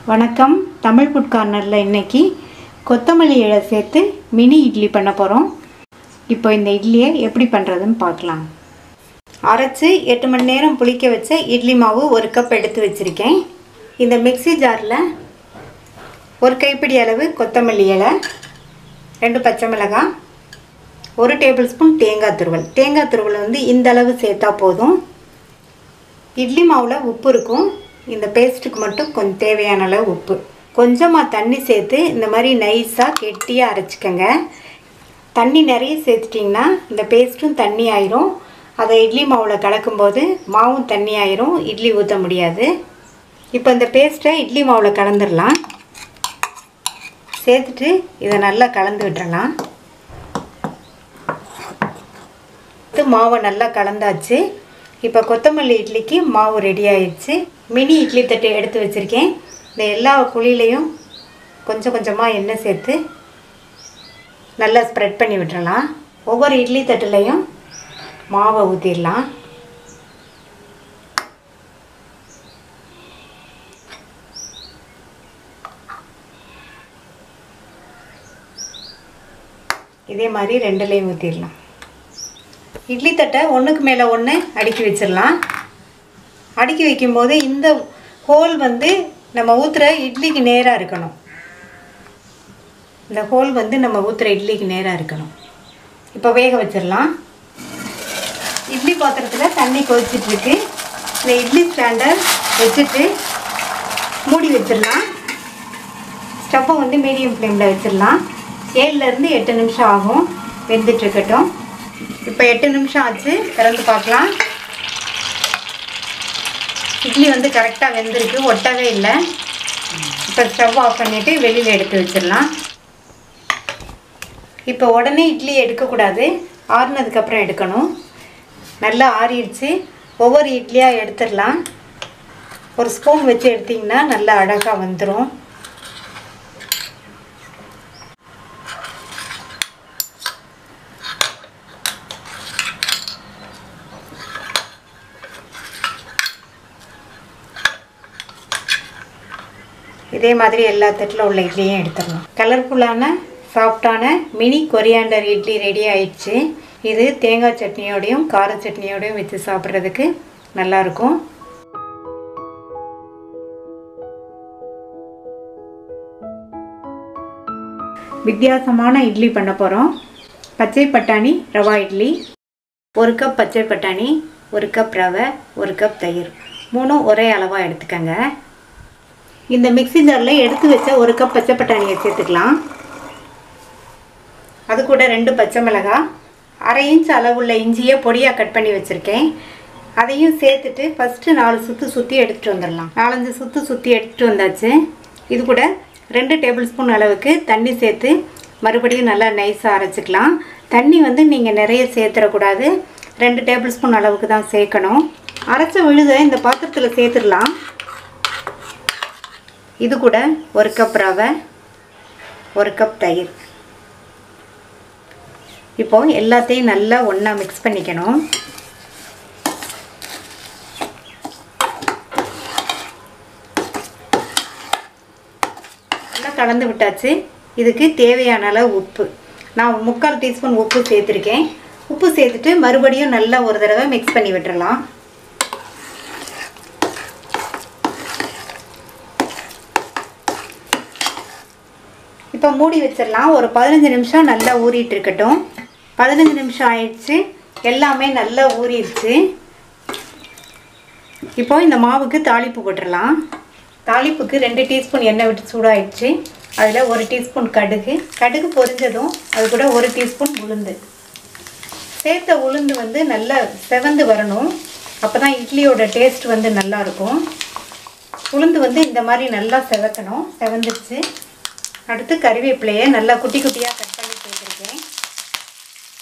வணக்கம் தமிழ் ஃபுட் கார்னர்ல இன்னைக்கு கொத்தமல்லி இலை சேர்த்து மினி இட்லி பண்ண போறோம். இப்போ இந்த இட்லியை எப்படி பண்றதுன்னு பார்க்கலாம். அரைச்சு 8 மணி நேரம் புளிக்க வச்ச இட்லி மாவு 1 கப் எடுத்து வச்சிருக்கேன். இந்த மிக்ஸி ஜார்ல 1 கைப்பிடி அளவு கொத்தமல்லி இலை, 2 பச்சை மிளகாய், 1 டேபிள் ஸ்பூன் தேங்காய் துருவல். தேங்காய் துருவல் வந்து இந்த அளவு சேர்த்தா போதும். இட்லி மாவுல உப்பு இருக்கும். இந்த பேஸ்ட்டுக்கு மட்டும் கொஞ்சம் தேவையான அளவு உப்பு, கொஞ்சமாக தண்ணி சேர்த்து இந்த மாதிரி நைஸாக கெட்டியாக அரைச்சிக்கங்க. தண்ணி நிறைய சேர்த்துட்டிங்கன்னா இந்த பேஸ்ட்டும் தண்ணி ஆயிரும். அதை இட்லி மாவில் கலக்கும்போது மாவும் தண்ணி ஆயிரும், இட்லி ஊற்ற முடியாது. இப்போ இந்த பேஸ்ட்டை இட்லி மாவில் கலந்துடலாம். சேர்த்துட்டு இதை நல்லா கலந்து விட்டுறலாம். மாவை நல்லா கலந்தாச்சு. இப்போ கொத்தமல்லி இட்லிக்கு மாவு ரெடி ஆயிடுச்சு. மினி இட்லி தட்டு எடுத்து வச்சுருக்கேன். இந்த எல்லா குழியிலையும் கொஞ்சம் கொஞ்சமாக எண்ணெய் சேர்த்து நல்லா ஸ்ப்ரெட் பண்ணி விட்டுறலாம். ஒவ்வொரு இட்லி தட்டுலையும் மாவை ஊற்றிடலாம். இதே மாதிரி ரெண்டுலேயும் ஊற்றிடலாம். இட்லி தட்டை ஒன்றுக்கு மேலே ஒன்று அடுக்கி வச்சிடலாம். அடுக்கி வைக்கும்போது இந்த ஹோல் வந்து நம்ம ஊற்றுற இட்லிக்கு நேராக இருக்கணும். இந்த ஹோல் வந்து நம்ம ஊற்றுற இட்லிக்கு நேராக இருக்கணும். இப்போ வேக வச்சிடலாம். இட்லி பாத்திரத்தில் தண்ணி கொதிச்சிட்ருக்கு. இந்த இட்லி ஸ்டாண்டை வச்சுட்டு மூடி வச்சிடலாம். ஸ்டவ்வை வந்து மீடியம் ஃப்ளேமில் வச்சிடலாம். 7லேருந்து 8 நிமிஷம் ஆகும் வெந்துட்டுருக்கட்டும். இப்போ 8 நிமிஷம் ஆச்சு. திறந்து பார்க்கலாம். இட்லி வந்து கரெக்டாக வெந்திருக்கு, ஒட்டவே இல்லை. இப்போ ஸ்டவ் ஆஃப் பண்ணிவிட்டு வெளியில் எடுத்து வச்சிடலாம். இப்போ உடனே இட்லி எடுக்கக்கூடாது, ஆறுனதுக்கப்புறம் எடுக்கணும். நல்லா ஆறிடுச்சு. ஒவ்வொரு இட்லியாக எடுத்துடலாம். ஒரு ஸ்பூன் வச்சு எடுத்திங்கன்னா நல்லா அழகாக வந்துடும். இதே மாதிரி எல்லா தட்டில் உள்ள இட்லியும் எடுத்துடலாம். கலர்ஃபுல்லான சாஃப்டான மினி கொரியாண்டர் இட்லி ரெடி ஆயிடுச்சு. இது தேங்காய் சட்னியோடையும் கார சட்னியோடையும் வச்சு சாப்பிட்றதுக்கு நல்லாயிருக்கும். வித்தியாசமான இட்லி பண்ண போகிறோம். பச்சை பட்டாணி ரவா இட்லி. 1 கப் பச்சை பட்டாணி, 1 கப் ரவை, 1 கப் தயிர், 3 ஒரே அளவாக எடுத்துக்கங்க. இந்த மிக்ஸி ஜாரில் எடுத்து வச்ச 1 கப் பச்சை பட்டாணியை சேர்த்துக்கலாம். அது கூட 2 பச்சை மிளகாய், 1/2 இன்ச் அளவுள்ள இஞ்சியை பொடியாக கட் பண்ணி வச்சுருக்கேன். அதையும் சேர்த்துட்டு ஃபஸ்ட்டு 4 சுற்று சுற்றி எடுத்துகிட்டு வந்துடலாம். 4-5 சுற்று சுற்றி எடுத்துகிட்டு வந்தாச்சு. இது கூட 2 டேபிள் ஸ்பூன் அளவுக்கு தண்ணி சேர்த்து மறுபடியும் நல்லா நைஸாக அரைச்சிக்கலாம். தண்ணி வந்து நீங்கள் நிறைய சேர்த்துடக்கூடாது, 2 டேபிள் ஸ்பூன் அளவுக்கு தான் சேர்க்கணும். அரைச்ச விழுதை இந்த பாத்திரத்தில் சேர்த்துடலாம். இது கூட 1 கப் ரவை, 1 கப் தயிர். இப்போ எல்லாத்தையும் நல்லா ஒன்றா மிக்ஸ் பண்ணிக்கணும். நல்லா கலந்து விட்டாச்சு. இதுக்கு தேவையான அளவு உப்பு, நான் 3/4 டீஸ்பூன் உப்பு சேர்த்துருக்கேன். உப்பு சேர்த்துட்டு மறுபடியும் நல்லா ஒரு தடவை மிக்ஸ் பண்ணி விட்டுறலாம். இப்போ மூடி வச்சிடலாம். ஒரு 15 நிமிஷம் நல்லா ஊறிட்டு இருக்கட்டும். 15 நிமிஷம் ஆயிடுச்சு. எல்லாமே நல்லா ஊறிடுச்சு. இப்போ இந்த மாவுக்கு தாளிப்பு போட்டுடலாம். தாளிப்புக்கு 2 டீஸ்பூன் எண்ணெய் விட்டு சூடாயிடுச்சு. அதில் 1 டீஸ்பூன் கடுகு. கடுகு பொரிஞ்சதும் அது கூட 1 டீஸ்பூன் உளுந்து. சேர்த்த உளுந்து வந்து நல்லா செவந்து வரணும். அப்போ தான் இட்லியோட டேஸ்ட் வந்து நல்லாயிருக்கும். உளுந்து வந்து இந்த மாதிரி நல்லா செவக்கணும். செவந்துடுச்சு. அடுத்து கறிவேப்பிலையை நல்லா குட்டி குட்டியாக கட் பண்ணி சேர்த்துருக்கேன்.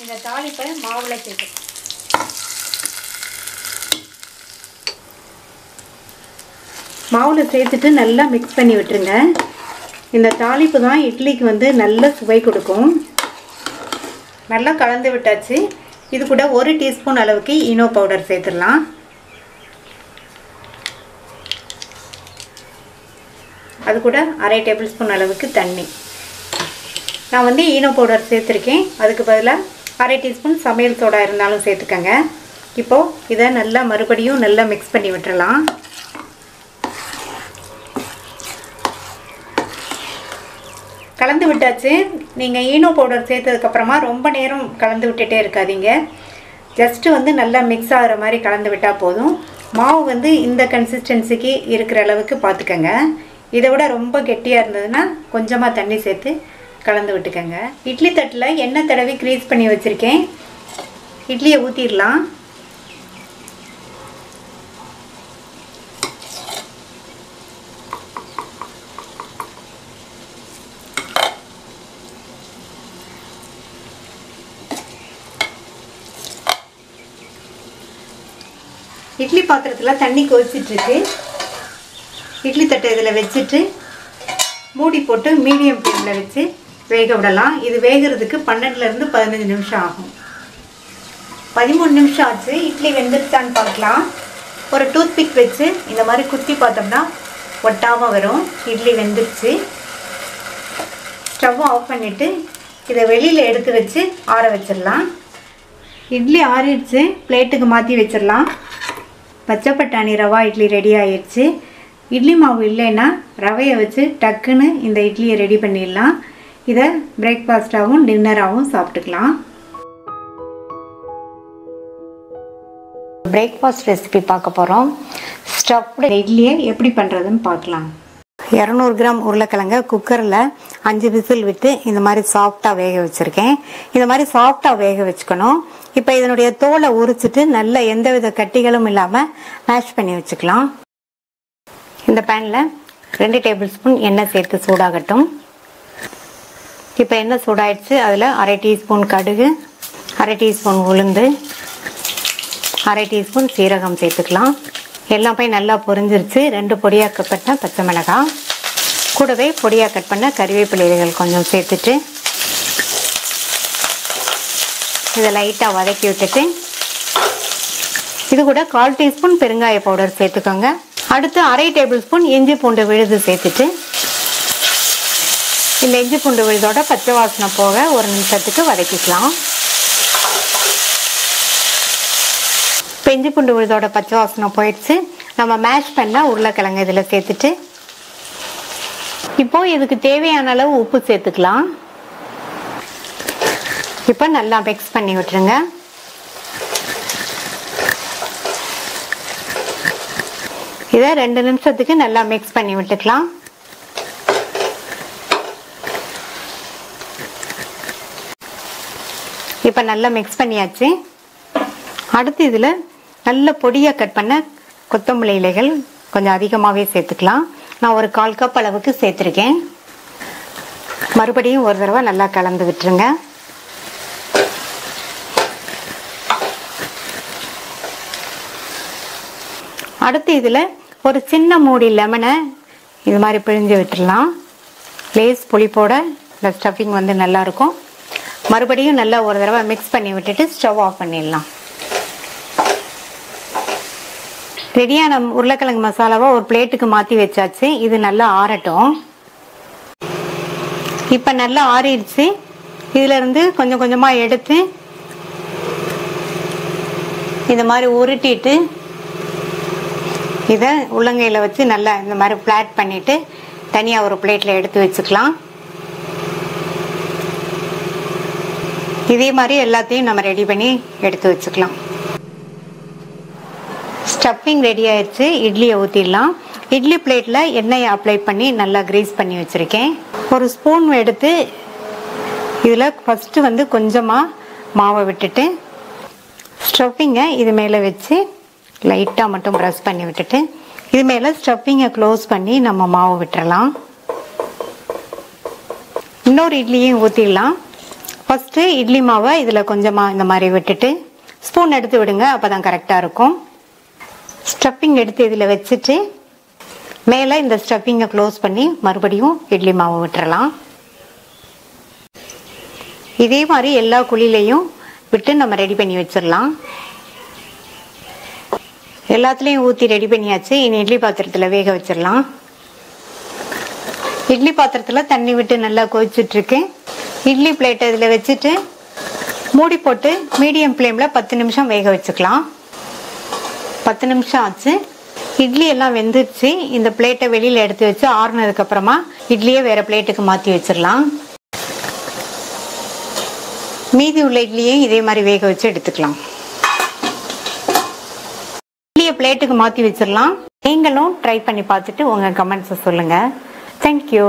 இந்த தாளிப்பை மாவில் சேர்த்துக்கணும். மாவில் சேர்த்துட்டு நல்லா மிக்ஸ் பண்ணி விட்டுருங்க. இந்த தாளிப்பு தான் இட்லிக்கு வந்து நல்ல சுவை கொடுக்கும். நல்லா கலந்து விட்டாச்சு. இது கூட 1 டீஸ்பூன் அளவுக்கு ஈனோ பவுடர் சேர்த்துடலாம். அது கூட அரை டேபிள் ஸ்பூன் அளவுக்கு தண்ணி. நான் வந்து ஈனோ பவுடர் சேர்த்துருக்கேன். அதுக்கு பதிலாக அரை டீஸ்பூன் சமையல் சோடா இருந்தாலும் சேர்த்துக்கங்க. இப்போது இதை நல்லா மறுபடியும் நல்லா மிக்ஸ் பண்ணி விட்டுறலாம். கலந்து விட்டாச்சு. நீங்கள் ஈனோ பவுடர் சேர்த்ததுக்கப்புறமா ரொம்ப நேரம் கலந்து விட்டுட்டே இருக்காதீங்க. ஜஸ்ட்டு வந்து நல்லா மிக்ஸ் ஆகிற மாதிரி கலந்து விட்டால் போதும். மாவு வந்து இந்த கன்சிஸ்டன்சிக்கு இருக்கிற அளவுக்கு பார்த்துக்கங்க. இதை விட ரொம்ப கெட்டியாக இருந்ததுன்னா கொஞ்சமாக தண்ணி சேர்த்து கலந்து விட்டுக்கங்க. இட்லி தட்டில் எண்ணெய் தடவி க்ரீஸ் பண்ணி வச்சுருக்கேன். இட்லியை ஊற்றிடலாம். இட்லி பாத்திரத்தில் தண்ணி கொதிச்சிட்ருக்கு. இட்லி தட்டை இதில் வச்சுட்டு மூடி போட்டு மீடியம் ஃப்ளேமில் வச்சு வேக விடலாம். இது வேகிறதுக்கு 12லேருந்து 15 நிமிஷம் ஆகும். 13 நிமிஷம் ஆச்சு. இட்லி வெந்துருச்சான்னு பார்க்கலாம். ஒரு டூத்பிக் வச்சு இந்த மாதிரி குத்தி பார்த்தோம்னா ஒட்டாமல் வரும். இட்லி வெந்துருச்சு. ஸ்டவ் ஆஃப் பண்ணிவிட்டு இதை வெளியில் எடுத்து வச்சு ஆற வச்சிடலாம். இட்லி ஆறிடுச்சு. பிளேட்டுக்கு மாற்றி வச்சிடலாம். பச்சை பட்டாணி ரவா இட்லி ரெடி ஆயிடுச்சு. இட்லி மாவு இல்லைன்னா ரவையை வச்சு டக்குன்னு இந்த இட்லியை ரெடி பண்ணிடலாம். இதை பிரேக்ஃபாஸ்ட்டாகவும் டின்னராகவும் சாப்பிட்டுக்கலாம். பிரேக்ஃபாஸ்ட் ரெசிபி பார்க்க போகிறோம். ஸ்டஃப்டு இட்லியை எப்படி பண்ணுறதுன்னு பார்க்கலாம். 200 கிராம் உருளைக்கிழங்க குக்கரில் 5 விசில் விட்டு இந்த மாதிரி சாஃப்டாக வேக வச்சுருக்கேன். இந்த மாதிரி சாஃப்டாக வேக வச்சுக்கணும். இப்போ இதனுடைய தோலை உரிச்சிட்டு நல்ல எந்தவித கட்டிகளும் இல்லாமல் மேஷ் பண்ணி வச்சுக்கலாம். இந்த பேனில் 2 டேபிள் ஸ்பூன் எண்ணெய் சேர்த்து சூடாகட்டும். இப்போ எண்ணெய் சூடாயிடுச்சு. அதில் அரை டீஸ்பூன் கடுகு, அரை டீஸ்பூன் உளுந்து, அரை டீஸ்பூன் சீரகம் சேர்த்துக்கலாம். எல்லாமே நல்லா பொரிஞ்சிருச்சு. 2 பொடியாக கட் பண்ண பச்சை மிளகாய், கூடவே பொடியாக கட் பண்ண கறிவேப்பிலைகள் கொஞ்சம் சேர்த்துட்டு இதை லைட்டாக வதக்கி விட்டுட்டு இது கூட 1/4 டீஸ்பூன் பெருங்காய பவுடர் சேர்த்துக்கோங்க. அடுத்து அரை டேபிள் ஸ்பூன் இஞ்சி பூண்டு விழுது சேர்த்துட்டு இந்த இஞ்சி பூண்டு விழுதோட பச்சை வாசனை போக 1 நிமிஷத்துக்கு வதக்கிக்கலாம். இப்போ இஞ்சி பூண்டு விழுதோட பச்சை வாசனை போயிடுச்சு. நம்ம மேஷ் பண்ண உருளைக்கிழங்கு இதில் சேர்த்துட்டு இப்போ இதுக்கு தேவையான அளவு உப்பு சேர்த்துக்கலாம். இப்போ நல்லா மிக்ஸ் பண்ணி விட்டுருங்க. இதை 2 நிமிஷத்துக்கு நல்லா மிக்ஸ் பண்ணி விட்டுக்கலாம். இப்போ நல்லா மிக்ஸ் பண்ணியாச்சு. அடுத்து இதில் நல்ல பொடியாக கட் பண்ண கொத்தமல்லி இலைகள் கொஞ்சம் அதிகமாகவே சேர்த்துக்கலாம். நான் ஒரு 1/4 கப் அளவுக்கு சேர்த்துருக்கேன். மறுபடியும் ஒரு தடவை நல்லா கலந்து விட்டுருங்க. அடுத்து இதில் ஒரு சின்ன மூடி லெமனை இது மாதிரி பிழிஞ்சு விட்டுடலாம். லேஸ் புளிப்போட இந்த ஸ்டஃபிங் வந்து நல்லாயிருக்கும். மறுபடியும் நல்லா ஒரு தடவை மிக்ஸ் பண்ணி விட்டுட்டு ஸ்டவ் ஆஃப் பண்ணிடலாம். ரெடியான உருளைக்கிழங்கு மசாலாவை ஒரு பிளேட்டுக்கு மாற்றி வச்சாச்சு. இது நல்லா ஆறட்டும். இப்போ நல்லா ஆறிடுச்சு. இதிலிருந்து கொஞ்சம் கொஞ்சமாக எடுத்து இந்த மாதிரி உருட்டிட்டு இதை உள்ளங்கையில் வச்சு நல்லா இந்த மாதிரி ஃப்ளாட் பண்ணிவிட்டு தனியாக ஒரு பிளேட்டில் எடுத்து வச்சுக்கலாம். இதே மாதிரி எல்லாத்தையும் நம்ம ரெடி பண்ணி எடுத்து வச்சுக்கலாம். ஸ்டஃபிங் ரெடி ஆயிடுச்சு. இட்லியை ஊற்றிடலாம். இட்லி பிளேட்டில் எண்ணெயை அப்ளை பண்ணி நல்லா கிரீஸ் பண்ணி வச்சுருக்கேன். ஒரு ஸ்பூன் எடுத்து இதில் ஃபஸ்ட்டு வந்து கொஞ்சமாக மாவை விட்டுட்டு ஸ்டஃபிங்கை இது மேலே வச்சு லைட்டாக மட்டும் ப்ரெஸ் பண்ணி விட்டுட்டு இது மேலே ஸ்டஃபிங்கை க்ளோஸ் பண்ணி நம்ம மாவு விட்டுறலாம். இன்னொரு இட்லியும் ஊற்றிடலாம். ஃபஸ்ட்டு இட்லி மாவை இதில் கொஞ்சமாக இந்த மாதிரி விட்டுட்டு ஸ்பூன் எடுத்து விடுங்க, அப்போ தான் கரெக்டாக இருக்கும். ஸ்டஃபிங் எடுத்து இதில் வச்சுட்டு மேலே இந்த ஸ்டஃபிங்கை க்ளோஸ் பண்ணி மறுபடியும் இட்லி மாவு விட்டுறலாம். இதே மாதிரி எல்லா குழிலையும் விட்டு நம்ம ரெடி பண்ணி வச்சிடலாம். எல்லாத்துலேயும் ஊற்றி ரெடி பண்ணியாச்சு. இனி இட்லி பாத்திரத்தில் வேக வச்சிடலாம். இட்லி பாத்திரத்தில் தண்ணி விட்டு நல்லா கொதிச்சுட்ருக்கு. இட்லி பிளேட்டை இதில் வச்சுட்டு மூடி போட்டு மீடியம் ஃப்ளேமில் 10 நிமிஷம் வேக வச்சுக்கலாம். 10 நிமிஷம் ஆச்சு. இட்லி எல்லாம் வெந்துருச்சு. இந்த பிளேட்டை வெளியில் எடுத்து வச்சு ஆறுனதுக்கப்புறமா இட்லியை வேறு பிளேட்டுக்கு மாற்றி வச்சிடலாம். மீதி உள்ள இட்லியை இதே மாதிரி வேக வச்சு எடுத்துக்கலாம். இட்லியை பிளேட்டுக்கு மாற்றி வச்சிடலாம். நீங்களும் ட்ரை பண்ணி பார்த்துட்டு உங்கள் கமெண்ட்ஸை சொல்லுங்கள். தேங்க்யூ.